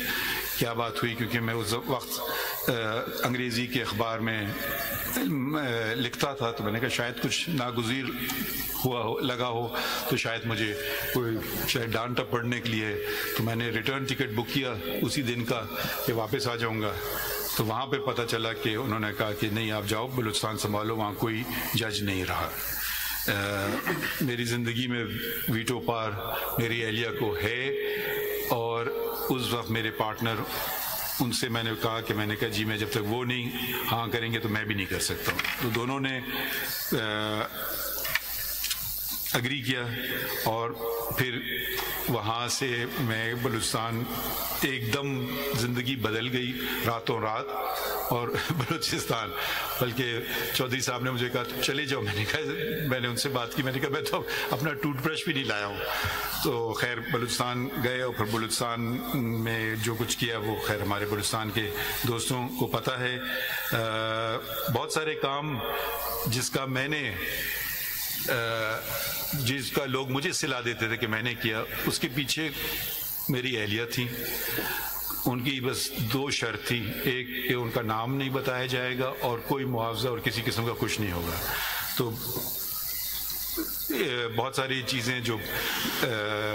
Speaker 5: کیا بات ہوئی, کیونکہ میں اس وقت انگریزی کے اخبار میں لکھتا تھا. تو میں نے کہا شاید کچھ ناگزیر لگا ہو, تو شاید مجھے کوئی ڈانٹا پڑھنے کے لیے. تو میں نے ریٹرن ٹکٹ بک کیا اسی دن کا کہ واپس آ جاؤں گا. تو وہاں پہ پتہ چلا کہ انہوں نے کہا کہ نہیں آپ جاؤ بلوچستان سنبھالو, وہاں کوئی جج نہیں رہا. میری زندگی میں ویٹو پار میری اہلیہ کو ہے, اور اس وقت میرے پارٹنر, ان سے میں نے کہا جی میں جب تک وہ نہیں ہاں کریں گے تو میں بھی نہیں کر سکتا ہوں. تو دونوں نے اگری کیا, اور پھر وہاں سے میں بلوچستان ایک دم زندگی بدل گئی راتوں رات. اور بلوچستان بلکہ چودھری صاحب نے مجھے کہا چلے جاؤ. میں نے ان سے بات کی, میں نے کہا میں تو اپنا ٹوتھ برش بھی نہیں لایا ہوں. تو خیر بلوچستان گئے, اور پھر بلوچستان میں جو کچھ کیا وہ خیر ہمارے بلوچستان کے دوستوں کو پتہ ہے. بہت سارے کام جس کا لوگ مجھے صلاح دیتے تھے کہ میں نے کیا, اس کے پیچھے میری اہلیہ تھی. ان کی بس 2 شرط تھی, ایک کہ ان کا نام نہیں بتایا جائے گا اور کوئی معاوضہ اور کسی قسم کا کچھ نہیں ہوگا. تو بہت ساری چیزیں جو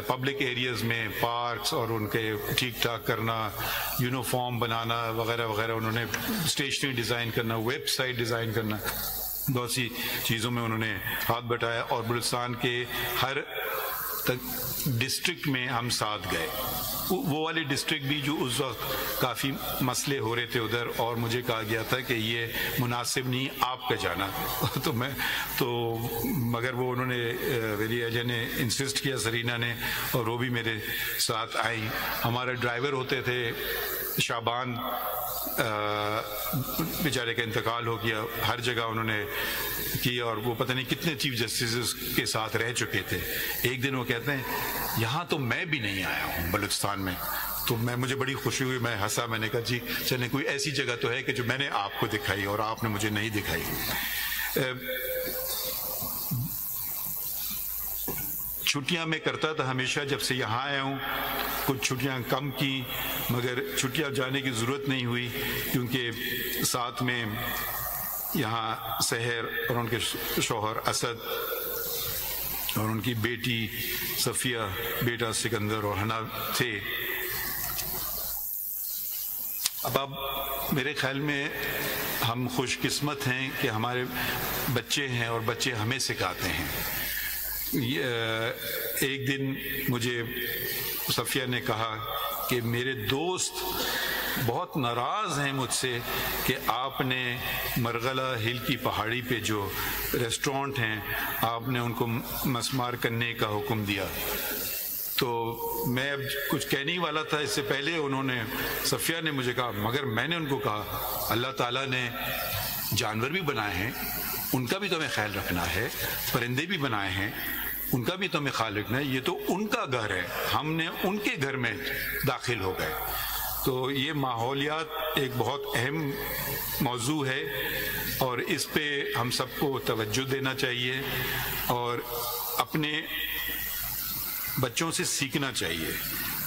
Speaker 5: پبلک ایریاز میں پارکس اور ان کے ٹھیک ٹھاک کرنا, یونیفارم بنانا وغیرہ وغیرہ, انہوں نے اسٹیشنری ڈیزائن کرنا, ویب سائٹ ڈیزائن کرنا, بہت سی چیزوں میں انہوں نے ہاتھ بٹایا. اور بلوچستان کے ہر ڈسٹرکٹ میں ہم ساتھ گئے, وہ والے ڈسٹرکٹ بھی جو اس وقت کافی مسئلے ہو رہے تھے ادھر, اور مجھے کہا گیا تھا کہ یہ مناسب نہیں آپ کا جانا. تو مگر وہ انہوں نے میری اہلیہ نے انسسٹ کیا, سرینا نے, اور وہ بھی میرے ساتھ آئیں. ہمارے ڈرائیور ہوتے تھے شعبان, بیچارے کا انتقال ہو گیا. ہر جگہ انہوں نے کی, اور وہ پتہ نہیں کتنے چیف جسٹس کے ساتھ رہ چکے تھے. ایک دن وہ کہتے ہیں یہاں تو میں بھی نہیں آیا ہوں بلوچستان میں. تو مجھے بڑی خوشی ہوئی, میں ہنسا, میں نے کہا جی چلیں کوئی ایسی جگہ تو ہے کہ جو میں نے آپ کو دکھائی اور آپ نے مجھے نہیں دکھائی. چھٹیاں میں کرتا تھا ہمیشہ جب سے یہاں آیا ہوں, کچھ چھٹیاں کم کی, مگر چھٹیاں جانے کی ضرورت نہیں ہوئی, کیونکہ ساتھ میں یہاں سحر اور ان کے شوہر اسد اور ان کی بیٹی صفیہ, بیٹا سکندر اور حنا تھے. اب میرے خیال میں ہم خوش قسمت ہیں کہ ہمارے بچے ہیں اور بچے ہمیں سکھاتے ہیں. ایک دن مجھے صفیہ نے کہا کہ میرے دوست بہت ناراض ہیں مجھ سے کہ آپ نے مرغلہ ہل کی پہاڑی پہ جو ریسٹورنٹ ہیں آپ نے ان کو مسمار کرنے کا حکم دیا. تو میں اب کچھ کہنے والا تھا، اس سے پہلے انہوں نے صفیہ نے مجھے کہا، مگر میں نے ان کو کہا اللہ تعالیٰ نے جانور بھی بنائے ہیں، ان کا بھی تو ہمیں خیال رکھنا ہے، پرندے بھی بنائے ہیں ان کا بھی تو ہمیں خیال رکھنا ہے، یہ تو ان کا گھر ہے، ہم نے ان کے گھر میں داخل ہو گئے. تو یہ ماحولیات ایک بہت اہم موضوع ہے اور اس پہ ہم سب کو توجہ دینا چاہیے اور اپنے بچوں سے سیکھنا چاہیے،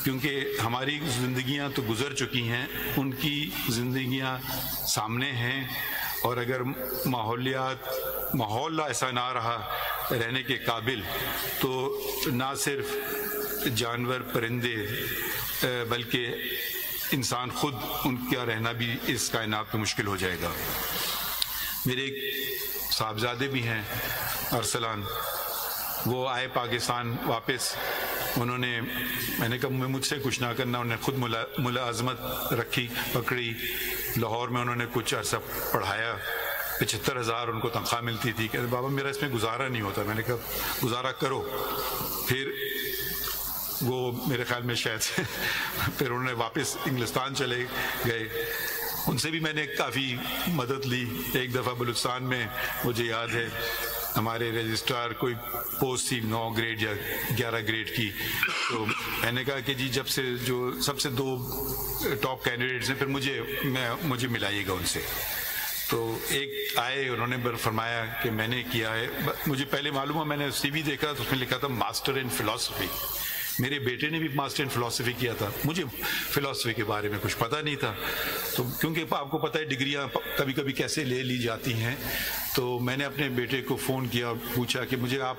Speaker 5: کیونکہ ہماری زندگیاں تو گزر چکی ہیں، ان کی زندگیاں سامنے ہیں، اور اگر ماحول ایسا نہ رہا رہنے کے قابل تو نہ صرف جانور پرندے بلکہ انسان خود ان کا رہنا بھی اس کائنات میں مشکل ہو جائے گا. میرے ایک صاحبزادے بھی ہیں ارسلان، وہ آئے پاکستان واپس، انہوں نے میں نے کہا مجھ سے کچھ نہ کرنا، انہوں نے خود ملازمت رکھی پکڑی، لاہور میں انہوں نے کچھ عرصہ پڑھایا، 75,000 ان کو تنخواہ ملتی تھی. کہ بابا میرا اس میں گزارا نہیں ہوتا. میں نے کہا گزارا کرو. پھر وہ میرے خیال میں شاید پھر انہوں نے واپس انگلستان چلے گئے، ان سے بھی میں نے کافی مدد لی. ایک دفعہ بلوچستان میں مجھے یاد ہے ہمارے رجسٹرار کوئی پوسٹ تھی 9 گریڈ یا 11 گریڈ کی، تو میں نے کہا کہ جی جب سے جو سب سے 2 ٹاپ کینڈیڈیٹس ہیں پھر مجھے ملائیے گا ان سے. تو ایک آئے، انہوں نے فرمایا کہ میں نے کیا ہے، مجھے پہلے معلوم ہوا، میں نے سی وی دیکھا تو اس میں لکھا تھا ماسٹر ان فلاسفی. میرے بیٹے نے بھی ماسٹر ان فلاسفی کیا تھا، مجھے فلاسفی کے بارے میں کچھ پتہ نہیں تھا. تو کیونکہ آپ کو پتہ ہے ڈگریاں کبھی کبھی کیسے لے لی جاتی ہیں، تو میں نے اپنے بیٹے کو فون کیا اور پوچھا کہ مجھے آپ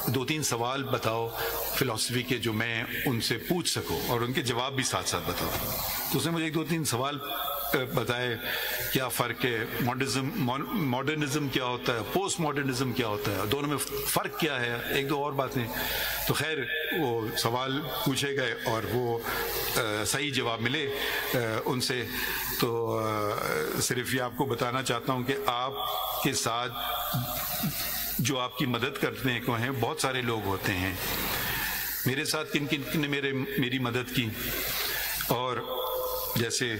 Speaker 5: 2-3 سوال بتاؤ فلاسفی کے جو میں ان سے پوچھ سکوں اور ان کے جواب بھی ساتھ ساتھ بتاؤ. تو اس نے مجھے 2-3 سوال بتائے، کیا فرق ہے، ماڈرنزم کیا ہوتا ہے، پوسٹ ماڈرنزم کیا ہوتا ہے، دونوں میں فرق کیا ہے، 1-2 اور باتیں. تو خیر وہ سوال پوچھے گئے اور وہ صحیح جواب ملے ان سے. تو صرف یہ آپ کو بتانا چاہتا ہوں کہ آپ کے ساتھ جو آپ کی مدد کرنے کو ہیں بہت سارے لوگ ہوتے ہیں. میرے ساتھ کن نے میری مدد کی، اور جیسے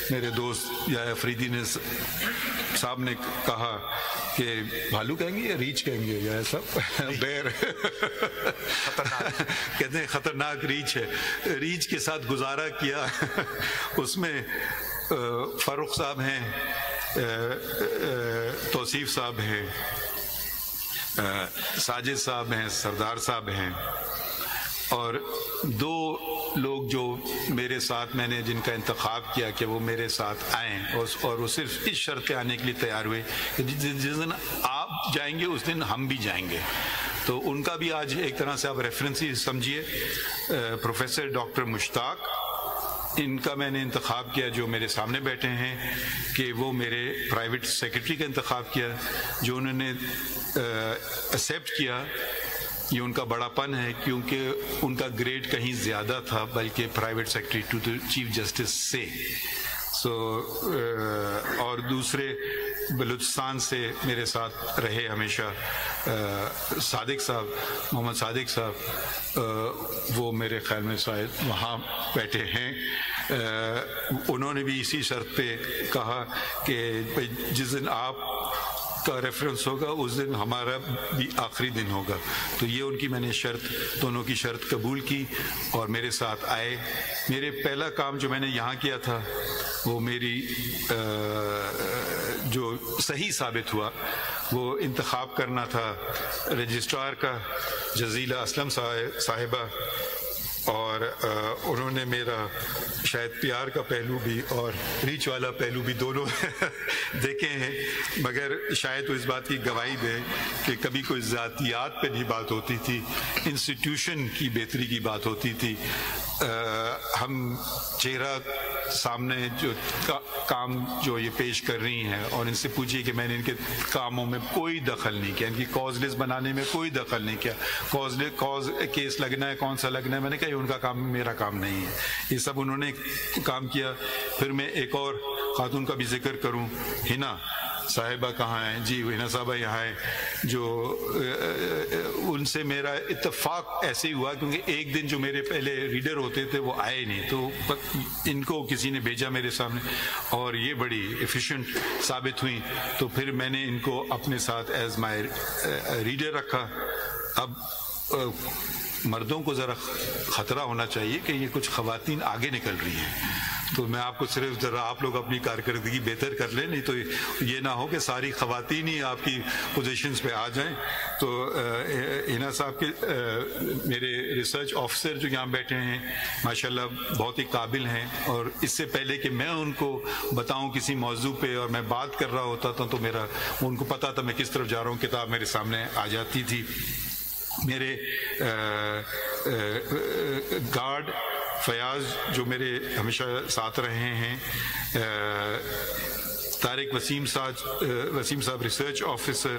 Speaker 5: میرے دوست یا فریدی نے صاحب نے کہا کہ بھالو کہیں گے یا ریچھ کہیں گے یا ایسا بیر کہتے ہیں خطرناک ریچھ ہے، ریچھ کے ساتھ گزارا کیا. اس میں فاروق صاحب ہیں، توصیف صاحب ہیں، ساجد صاحب ہیں، سردار صاحب ہیں، اور 2 لوگ جو میرے ساتھ میں نے جن کا انتخاب کیا کہ وہ میرے ساتھ آئیں، اور وہ صرف اس شرط پہ آنے کے لیے تیار ہوئے کہ جس دن آپ جائیں گے اس دن ہم بھی جائیں گے. تو ان کا بھی آج ایک طرح سے آپ ریفرنس ہی سمجھیے. پروفیسر ڈاکٹر مشتاق، ان کا میں نے انتخاب کیا جو میرے سامنے بیٹھے ہیں کہ وہ میرے پرائیویٹ سیکرٹری کا انتخاب کیا، جو انہوں نے ایکسیپٹ کیا. یہ ان کا بڑا پن ہے کیونکہ ان کا گریڈ کہیں زیادہ تھا بلکہ private secretary to the chief justice سے. اور دوسرے بلوچستان سے میرے ساتھ رہے ہمیشہ صادق صاحب، محمد صادق صاحب، وہ میرے خیال میں شاید وہاں بیٹھے ہیں. انہوں نے بھی اسی شرط پہ کہا کہ جس دن آپ کا ریفرنس ہوگا اس دن ہمارا بھی آخری دن ہوگا. تو یہ ان کی میں نے دونوں کی شرط قبول کی اور میرے ساتھ آئے. میرے پہلا کام جو میں نے یہاں کیا تھا وہ میری جو صحیح ثابت ہوا وہ انتخاب کرنا تھا رجسٹرار کا، جزیلہ اسلم صاحبہ، اور انہوں نے میرا شاید پیار کا پہلو بھی اور ریچ والا پہلو بھی دونوں دیکھے ہیں، مگر شاید وہ اس بات کی گواہی دے کہ کبھی کوئی ذاتیات پہ نہیں بات ہوتی تھی، انسٹیٹیوشن کی بہتری کی بات ہوتی تھی. ہم چہرہ سامنے جو کام جو یہ پیش کر رہی ہیں اور ان سے پوچھیے کہ میں نے ان کے کاموں میں کوئی دخل نہیں کیا, ان کی کاز لسٹ بنانے میں کوئی دخل نہیں کیا. کاز کیس لگنا ہے, کون سا لگنا ہے, میں نے کہا ان کا کام میرا کام نہیں ہے, یہ سب انہوں نے کام کیا. پھر میں ایک اور خاتون کا بھی ذکر کروں, ہنا صاحبہ کہاں ہیں؟ جی ہنا صاحبہ یہاں ہیں, جو ان سے میرا اتفاق ایسے ہی ہوا کیونکہ ایک دن جو میرے پہلے ریڈر ہوتے تھے وہ آئے نہیں, تو ان کو کسی نے بھیجا میرے سامنے اور یہ بڑی ایفیشینٹ ثابت ہوئی, تو پھر میں نے ان کو اپنے ساتھ ایز مائی ریڈر رکھا. اب مردوں کو ذرا خطرہ ہونا چاہیے کہ یہ کچھ خواتین آگے نکل رہی ہیں, تو میں آپ کو صرف ذرا آپ لوگ اپنی کارکردگی بہتر کر لیں, نہیں تو یہ نہ ہو کہ ساری خواتین ہی آپ کی پوزیشنز پہ آ جائیں. تو ہنا صاحب کے میرے ریسرچ آفیسر جو یہاں بیٹھے ہیں ماشاءاللہ بہت ہی قابل ہیں, اور اس سے پہلے کہ میں ان کو بتاؤں کسی موضوع پہ اور میں بات کر رہا ہوتا تھا تو ان کو پتا تھا میں کس طرف جا رہا ہوں, کتاب میرے سامنے آ جاتی تھی. میرے گارڈ فیاض جو میرے ہمیشہ ساتھ رہے ہیں, طارق وسیم صاحب ریسرچ آفیسر,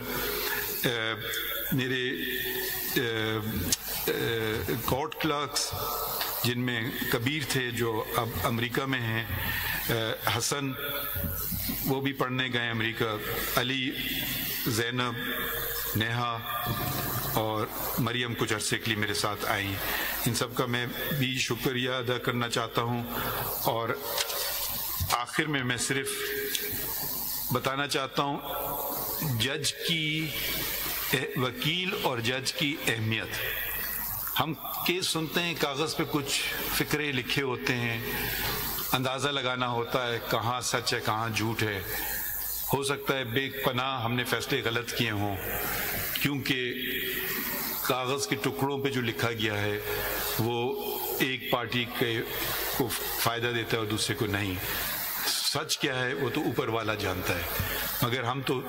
Speaker 5: میرے کورٹ کلرکس جن میں کبیر تھے جو اب امریکہ میں ہیں, حسن وہ بھی پڑھنے گئے امریکہ, علی, زینب, نیہا اور مریم کچھ عرصے کے لیے میرے ساتھ آئیں. ان سب کا میں بھی شکریہ ادا کرنا چاہتا ہوں. اور آخر میں صرف بتانا چاہتا ہوں جج کی وکیل اور جج کی اہمیت. ہم کیس سنتے ہیں, کاغذ پہ کچھ فکرے لکھے ہوتے ہیں, اندازہ لگانا ہوتا ہے کہاں سچ ہے کہاں جھوٹ ہے. ہو سکتا ہے بے پناہ ہم نے فیصلے غلط کیے ہوں, کیونکہ کاغذ کے ٹکڑوں پہ جو لکھا گیا ہے وہ ایک پارٹی کو فائدہ دیتا ہے اور دوسرے کو نہیں. سچ کیا ہے وہ تو اوپر والا جانتا ہے, مگر ہم تو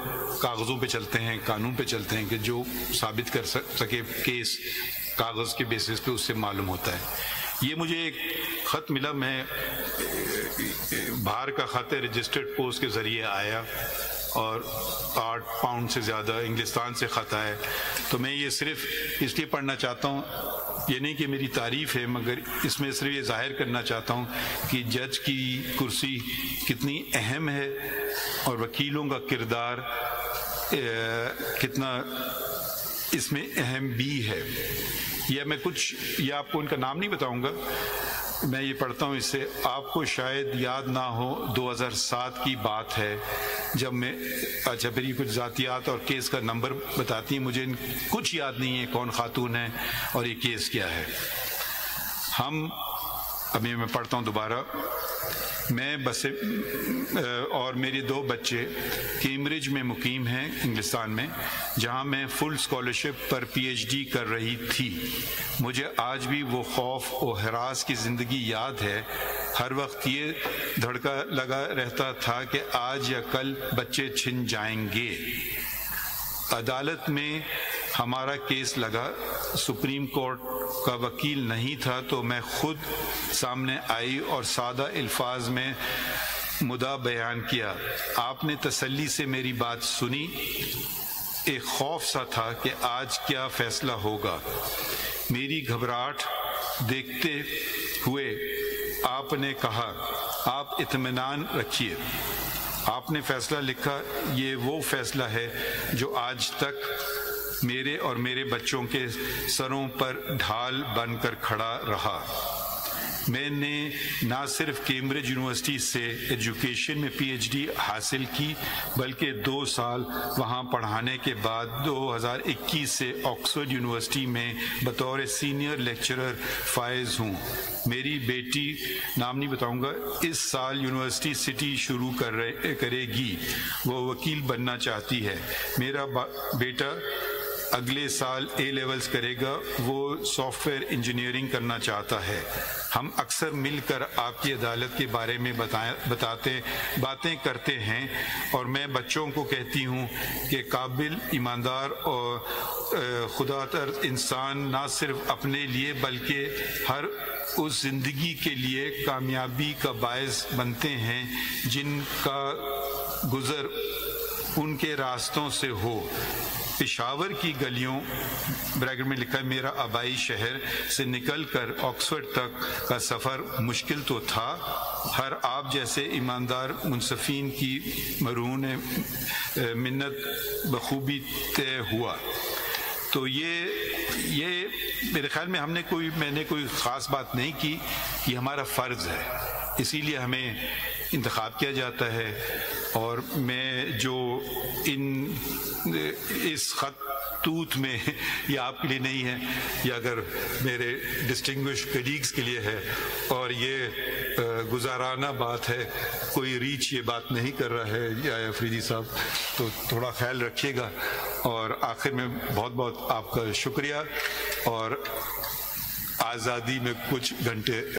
Speaker 5: کاغذوں پہ چلتے ہیں, قانون پہ چلتے ہیں کہ جو ثابت کر سکے کیس کاغذ کے بیسس پہ اس سے معلوم ہوتا ہے. یہ مجھے ایک خط ملا, میں باہر کا خط ہے, رجسٹرڈ پوسٹ کے ذریعے آیا اور 8 پاؤنڈ سے زیادہ انگلستان سے خط آیا. تو میں یہ صرف اس لیے پڑھنا چاہتا ہوں, یہ نہیں کہ میری تعریف ہے, مگر اس میں صرف یہ ظاہر کرنا چاہتا ہوں کہ جج کی کرسی کتنی اہم ہے اور وکیلوں کا کردار کتنا اس میں اہم بھی ہے. یا میں یہ آپ کو ان کا نام نہیں بتاؤں گا, میں یہ پڑھتا ہوں اس سے. آپ کو شاید یاد نہ ہو 2007 کی بات ہے جب میں, اچھا پھر یہ کچھ ذاتیات اور کیس کا نمبر بتاتی ہیں, مجھے کچھ یاد نہیں ہے کون خاتون ہے اور یہ کیس کیا ہے. ابھی میں پڑھتا ہوں دوبارہ. میں اور میرے 2 بچے کیمبرج میں مقیم ہیں انگلستان میں, جہاں میں فل اسکالرشپ پر پی ایچ ڈی کر رہی تھی. مجھے آج بھی وہ خوف و ہراس کی زندگی یاد ہے. ہر وقت یہ دھڑکا لگا رہتا تھا کہ آج یا کل بچے چھن جائیں گے. عدالت میں ہمارا کیس لگا, سپریم کورٹ کا وکیل نہیں تھا, تو میں خود سامنے آئی اور سادہ الفاظ میں مدعا بیان کیا. آپ نے تسلی سے میری بات سنی. ایک خوف سا تھا کہ آج کیا فیصلہ ہوگا. میری گھبراہٹ دیکھتے ہوئے آپ نے کہا, آپ اطمینان رکھیے, آپ نے فیصلہ لکھا. یہ وہ فیصلہ ہے جو آج تک میرے اور میرے بچوں کے سروں پر ڈھال بن کر کھڑا رہا. میں نے نہ صرف کیمبرج یونیورسٹی سے ایجوکیشن میں پی ایچ ڈی حاصل کی, بلکہ 2 سال وہاں پڑھانے کے بعد 2021 سے آکسفورڈ یونیورسٹی میں بطور سینئر لیکچرر فائز ہوں. میری بیٹی, نام نہیں بتاؤں گا, اس سال یونیورسٹی سٹی شروع کرے گی. وہ وکیل بننا چاہتی ہے. میرا بیٹا اگلے سال اے لیولز کرے گا، وہ سافٹ ویئر انجینئرنگ کرنا چاہتا ہے۔ ہم اکثر مل کر آپ کی عدالت کے بارے میں باتیں کرتے ہیں، اور میں بچوں کو کہتی ہوں کہ قابل، ایماندار اور خدا ترس انسان نہ صرف اپنے لیے بلکہ ہر اس زندگی کے لیے کامیابی کا باعث بنتے ہیں جن کا گزر ان کے راستوں سے ہو۔ پشاور کی گلیوں بریکٹ میں لکھا ہے میرا آبائی شہر سے نکل کر آکسفورڈ تک کا سفر مشکل تو تھا، ہر آپ جیسے ایماندار منصفین کی مرہون منت بخوبی طے ہوا۔ تو یہ میرے خیال میں میں نے کوئی خاص بات نہیں کی، یہ ہمارا فرض ہے، اسی لیے ہمیں انتخاب کیا جاتا ہے۔ اور میں جو اس خطوط میں یہ آپ کے لیے نہیں ہے، یہ اگر میرے ڈسٹنگوش کلیگز کے لیے ہے، اور یہ گزارانہ بات ہے، کوئی ریچ یہ بات نہیں کر رہا ہے یا افریدی صاحب، تو تھوڑا خیال رکھیے گا۔ اور آخر میں بہت بہت آپ کا شکریہ، اور آزادی میں کچھ گھنٹے